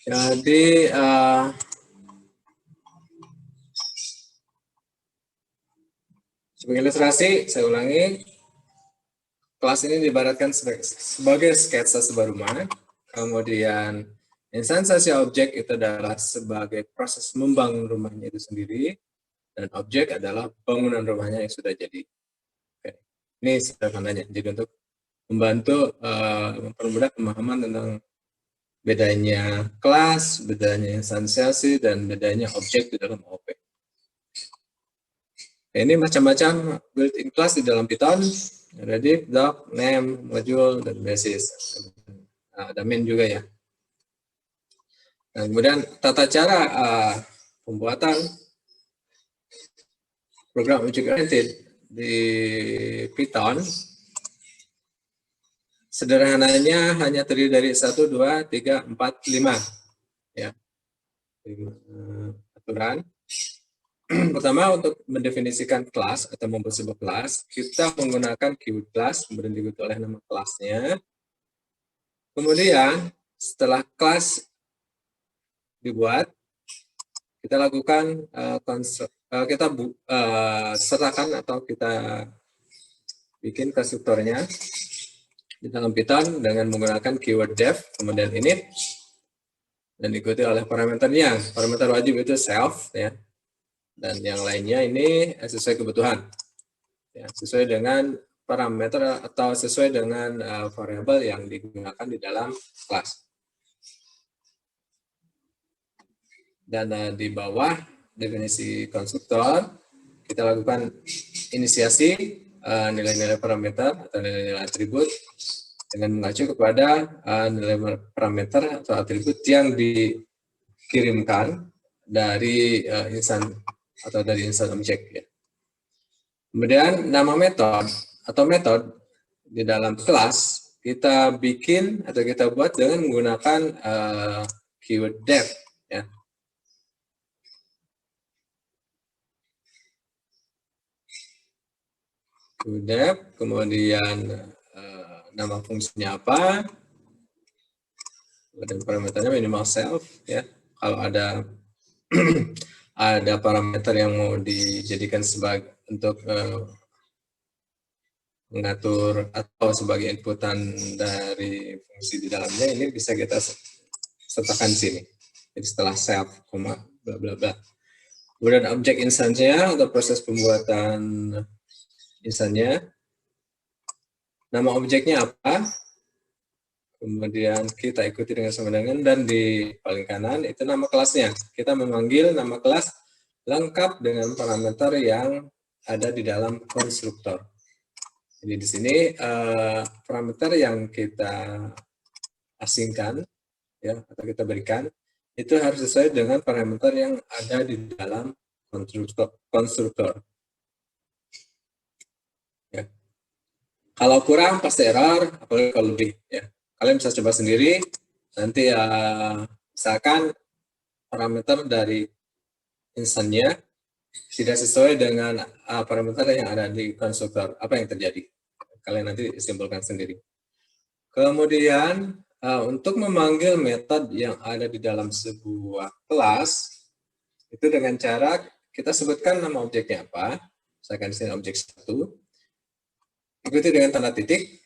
Jadi sebagai ilustrasi, saya ulangi, kelas ini diibaratkan sebagai sketsa sebuah rumah, kemudian instansiasi objek itu adalah sebagai proses membangun rumahnya itu sendiri, dan objek adalah bangunan rumahnya yang sudah jadi. Oke. Ini sederhananya, jadi untuk membantu mempermudah pemahaman tentang bedanya kelas, bedanya instansiasi, dan bedanya objek di dalam OP. Ini macam-macam built-in class di dalam Python, ada div, doc, name, module, dan basis. Ada main juga ya. Nah, kemudian tata cara pembuatan program object oriented di Python sederhananya hanya terdiri dari 1, 2, 3, 4, 5 ya. 5 aturan. Pertama, untuk mendefinisikan kelas atau membuat sebuah kelas, kita menggunakan keyword class, kemudian diikuti oleh nama kelasnya. Kemudian, setelah kelas dibuat, kita lakukan serahkan atau kita bikin konstruktornya di dalam Python dengan menggunakan keyword def, kemudian init, dan diikuti oleh parameternya. Parameter wajib itu self, ya. Dan yang lainnya ini sesuai kebutuhan, ya, sesuai dengan parameter atau sesuai dengan variabel yang digunakan di dalam kelas. Dan di bawah definisi konstruktor, kita lakukan inisiasi nilai-nilai parameter atau nilai-nilai atribut dengan mengacu kepada nilai parameter atau atribut yang dikirimkan dari instansi atau dari instansi objek, ya. Kemudian nama metode atau metode di dalam kelas kita bikin atau kita buat dengan menggunakan keyword def, ya. Keyword def, kemudian nama fungsinya apa, dan parameternya minimal self, ya. Kalau ada ada parameter yang mau dijadikan sebagai untuk mengatur atau sebagai inputan dari fungsi di dalamnya, ini bisa kita sertakan di sini. Jadi setelah self, bla bla bla. Kemudian objek instansinya atau proses pembuatan instansinya, nama objeknya apa, kemudian kita ikuti dengan sama dengan, dan di paling kanan itu nama kelasnya. Kita memanggil nama kelas lengkap dengan parameter yang ada di dalam konstruktor. Jadi di sini parameter yang kita asingkan, ya, atau kita berikan itu harus sesuai dengan parameter yang ada di dalam konstruktor. Ya. Kalau kurang pasti error, apalagi kalau lebih, ya. Kalian bisa coba sendiri, nanti misalkan parameter dari instannya tidak sesuai dengan parameter yang ada di konstruktor, apa yang terjadi? Kalian nanti simpulkan sendiri. Kemudian, untuk memanggil metode yang ada di dalam sebuah kelas, itu dengan cara kita sebutkan nama objeknya apa, misalkan di sini objek 1, ikuti dengan tanda titik,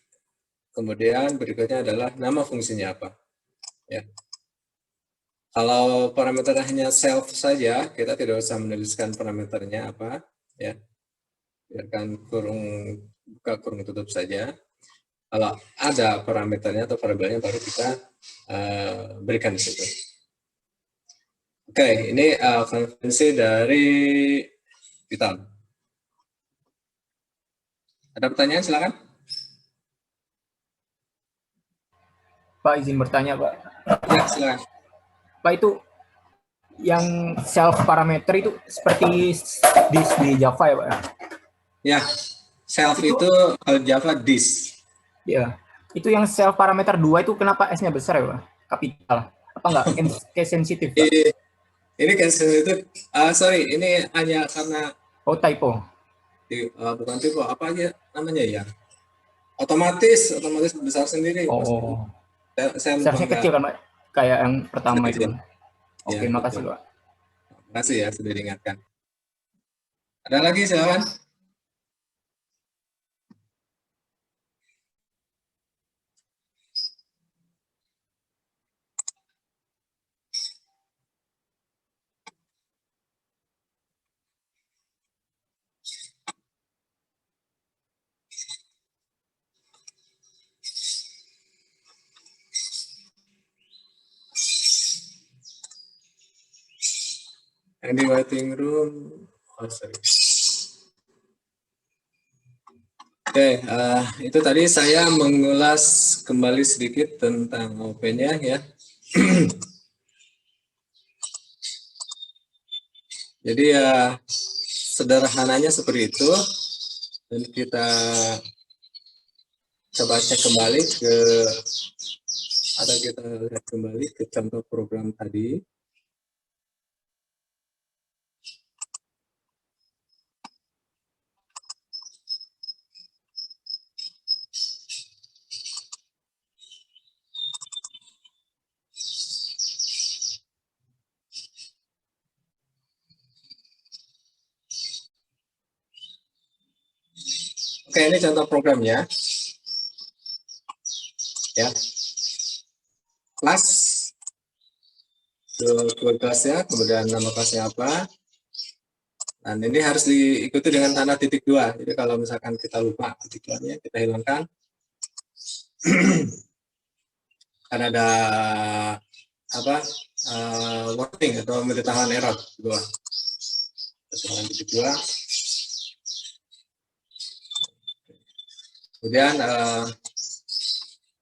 kemudian berikutnya adalah nama fungsinya apa. Ya. Kalau parameter hanya self saja, kita tidak usah menuliskan parameternya apa, ya. Biarkan buka kurung tutup saja. Kalau ada parameternya atau variabelnya baru kita berikan di situ. Oke, ini konvensi dari Python. Ada pertanyaan, silakan. Pak, izin bertanya, Pak. Ya, silakan. Pak, itu yang self parameter itu seperti di Java ya, Pak? Ya, self itu kalau Java this. Ya, itu yang self parameter 2 itu kenapa S-nya besar ya, Pak? Kapital. Apa enggak? Case sensitif, Pak? Ini case sensitif. Sorry, ini hanya karena typo. Bukan tipe, apa aja namanya ya? Otomatis besar sendiri. Oh. Saya Seharusnya kecil kan, Pak? kayak yang pertama itu. Sedikit. Oke, Ya, makasih betul. Pak. Terima kasih ya sudah diingatkan. Ada lagi silakan. Yang di waiting room, oh sorry. Oke, itu tadi saya mengulas kembali sedikit tentang OP-nya ya. Jadi ya sederhananya seperti itu, dan kita coba cek kembali ke, atau kita lihat kembali ke contoh program tadi. Oke, ini contoh programnya. Ya, kelas, kelasnya, kemudian nama kelasnya apa. Dan ini harus diikuti dengan tanda titik 2. Jadi kalau misalkan kita lupa titik 2-nya, kita hilangkan. Kan ada apa warning atau memberitahuan error 2. Kesalahan titik 2. Kemudian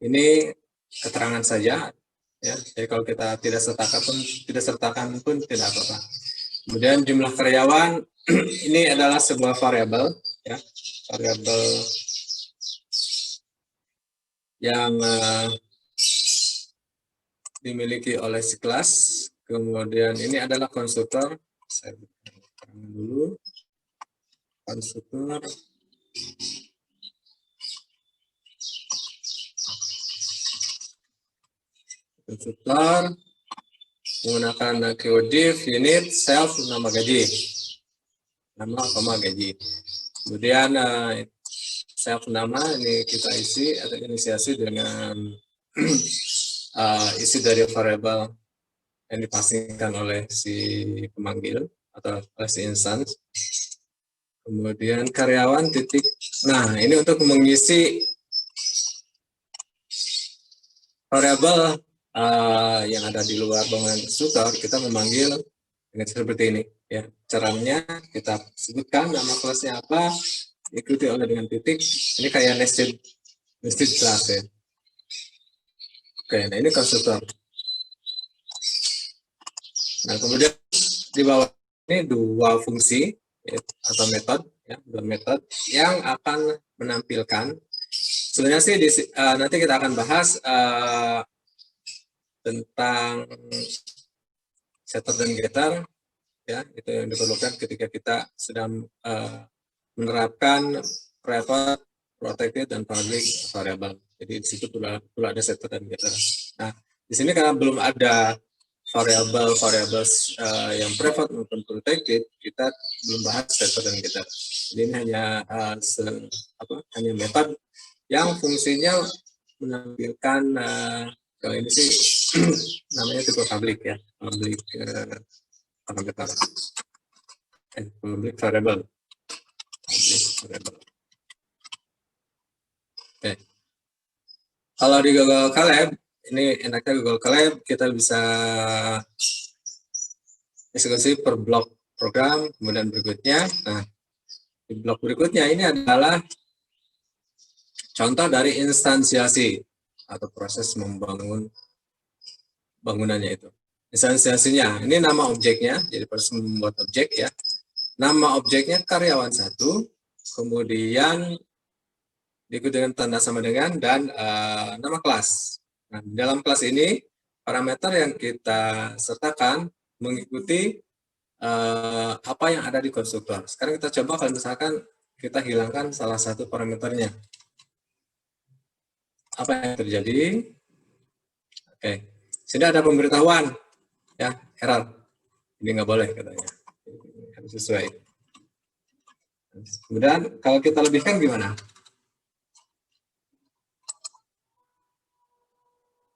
ini keterangan saja ya. Jadi kalau kita tidak sertakan pun tidak apa-apa. Kemudian jumlah karyawan ini adalah sebuah variabel ya, variabel yang dimiliki oleh si kelas. Kemudian ini adalah konstruktor. Saya terangkan dulu. Konstruktor. Konstruktor menggunakan keyword div, unit, self, nama gaji. Nama, koma, gaji. Kemudian self nama ini kita isi atau inisiasi dengan isi dari variabel yang dipasingkan oleh si pemanggil atau oleh si instance. Kemudian karyawan titik. Nah, ini untuk mengisi variabel yang ada di luar bangunan konstruktor, kita memanggil dengan seperti ini. Ya, caranya kita sebutkan nama kelasnya apa, ikuti oleh dengan titik. Ini kayak nested class ya. Oke, nah ini konstruktor. Nah, kemudian di bawah ini dua fungsi ya, atau metode, ya, dua metode yang akan menampilkan. Sebenarnya sih nanti kita akan bahas tentang setter dan getter, ya itu yang diperlukan ketika kita sedang menerapkan private, protected, dan public variable. Jadi di situ perlu ada setter dan getter. Nah, di sini karena belum ada variable yang private maupun protected, kita belum bahas setter dan getter. Jadi ini hanya hanya metode yang fungsinya menampilkan kalau ini sih namanya tipe public ya, public parameter, public variable. Oke. Kalau di Google Colab, ini enaknya Google Colab, kita bisa eksekusi per blok program, kemudian berikutnya. Nah, di blok berikutnya ini adalah contoh dari instansiasi atau proses membangun bangunannya itu. Instansiasinya, ini nama objeknya, jadi proses membuat objek ya. Nama objeknya karyawan 1, kemudian diikuti dengan tanda sama dengan dan nama kelas. Nah, di dalam kelas ini parameter yang kita sertakan mengikuti apa yang ada di konstruktor. Sekarang kita coba kalau misalkan kita hilangkan salah satu parameternya. Apa yang terjadi? Oke. Sudah ada pemberitahuan, ya, error. Ini nggak boleh katanya. Harus sesuai. Kemudian kalau kita lebihkan gimana?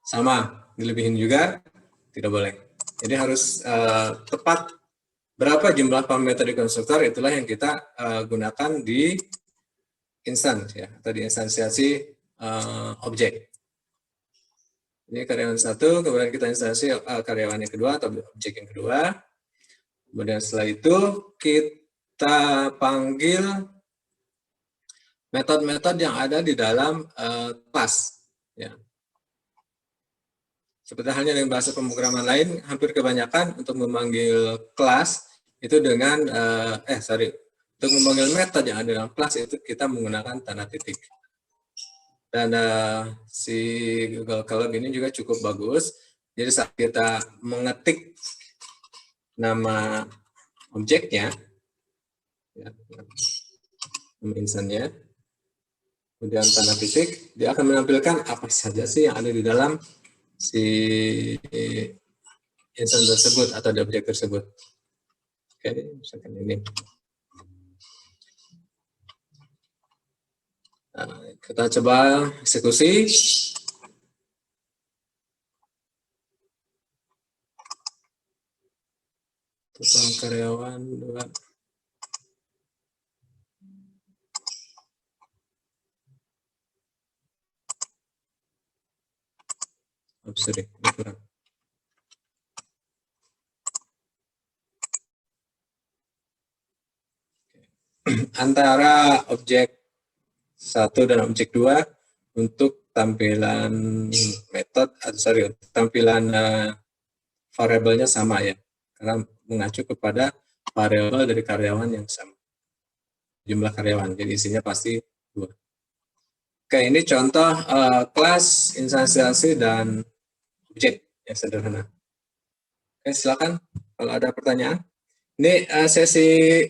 Sama, dilebihin juga tidak boleh. Jadi harus tepat berapa jumlah parameter di konstruktor, itulah yang kita gunakan di instance, ya, atau di instansiasi objek. Ini karyawan satu, kemudian kita instansi karyawan yang kedua atau objek yang kedua. Kemudian setelah itu kita panggil metode-metode yang ada di dalam kelas. Ya. Seperti halnya dengan bahasa pemrograman lain, hampir kebanyakan untuk memanggil kelas itu dengan, untuk memanggil metode yang ada dalam kelas itu kita menggunakan tanda titik. Dan si Google Colab ini juga cukup bagus. Jadi saat kita mengetik nama objeknya, ya, nama instannya, kemudian tanda titik, dia akan menampilkan apa saja sih yang ada di dalam si instance tersebut atau di objek tersebut. Oke, misalkan ini. Nah, kita coba eksekusi. Tukang karyawan 2. Sorry, kurang. Antara objek 1 dan objek 2 untuk tampilan tampilan variabelnya sama, ya, karena mengacu kepada variabel dari karyawan yang sama, jumlah karyawan, jadi isinya pasti 2. Oke, ini contoh kelas, instansiasi, dan objek yang sederhana. Oke, silakan kalau ada pertanyaan. Ini sesi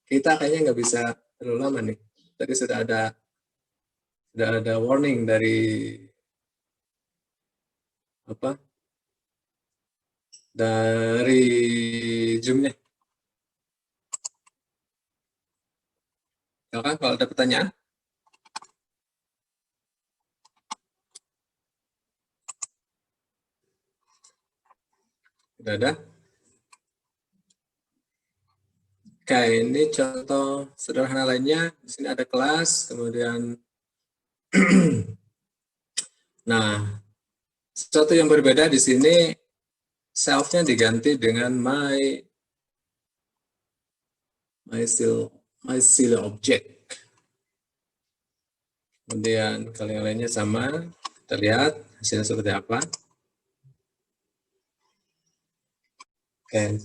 kita kayaknya nggak bisa terlalu lama nih. Tadi sudah ada warning dari Zoom-nya. Silakan kalau ada pertanyaan. Sudah ada. Oke, ini contoh sederhana lainnya. Di sini ada kelas, kemudian nah, sesuatu yang berbeda di sini, self-nya diganti dengan my object. Kemudian kalau yang lainnya sama, kita lihat hasilnya seperti apa. Oke,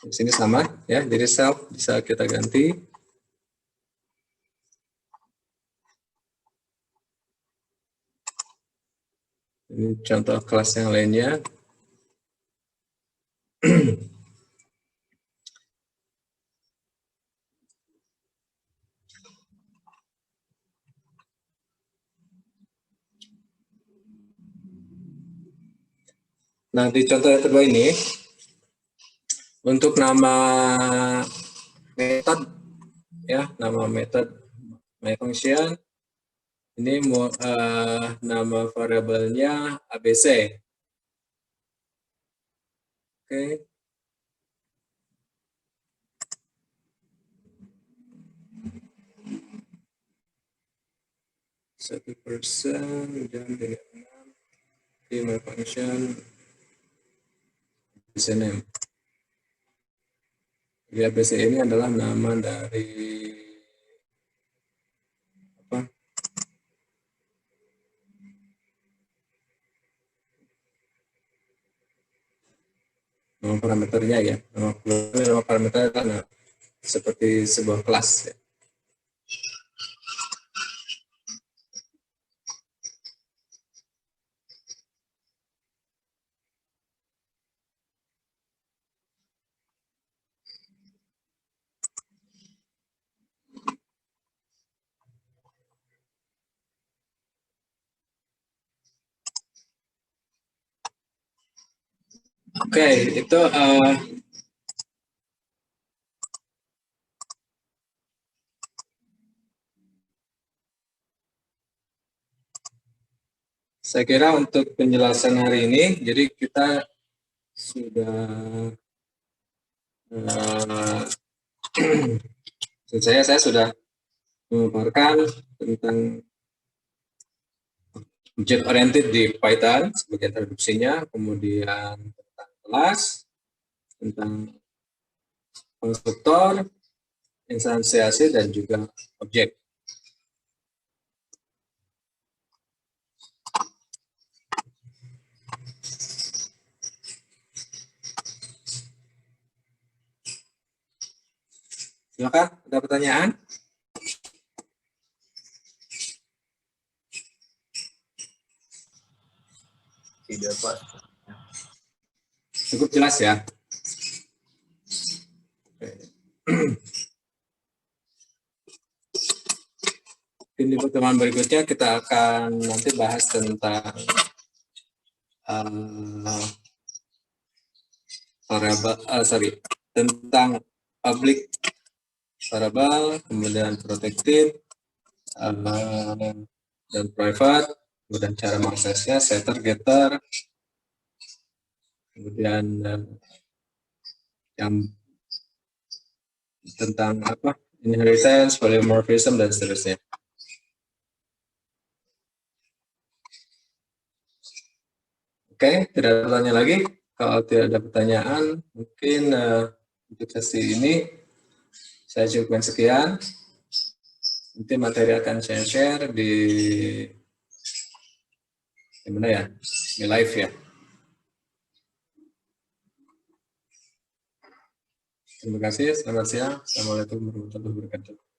di sini sama, ya. Jadi self bisa kita ganti. Ini contoh kelas yang lainnya. Nah, di contoh yang kedua ini, untuk nama method, ya, nama method my function, ini nama variabelnya ABC. Oke. 1% dan dengan 6 my function ABC name. Jadi ABC ini adalah nama dari nama parameternya, ya. Nama parameter adalah seperti sebuah kelas, ya. Oke, itu saya kira untuk penjelasan hari ini, jadi kita sudah saya sudah memaparkan tentang object oriented di Python sebagai introduksinya, kemudian tentang kelas, tentang konstruktor, instansiasi, dan juga objek. Silakan, ada pertanyaan? Tidak, Pak. Cukup jelas ya. Mungkin di pertemuan berikutnya kita akan nanti bahas tentang tentang public variable, kemudian protected, dan private, kemudian cara mengaksesnya, setter, getter, kemudian yang tentang apa, inheritance, polymorphism, dan seterusnya. Oke, tidak ada pertanyaan lagi. Kalau tidak ada pertanyaan, mungkin untuk sesi ini saya cukupkan sekian. Nanti materi akan saya share di mana ya? Di live ya. Terima kasih. Selamat siang. Assalamualaikum warahmatullahi wabarakatuh.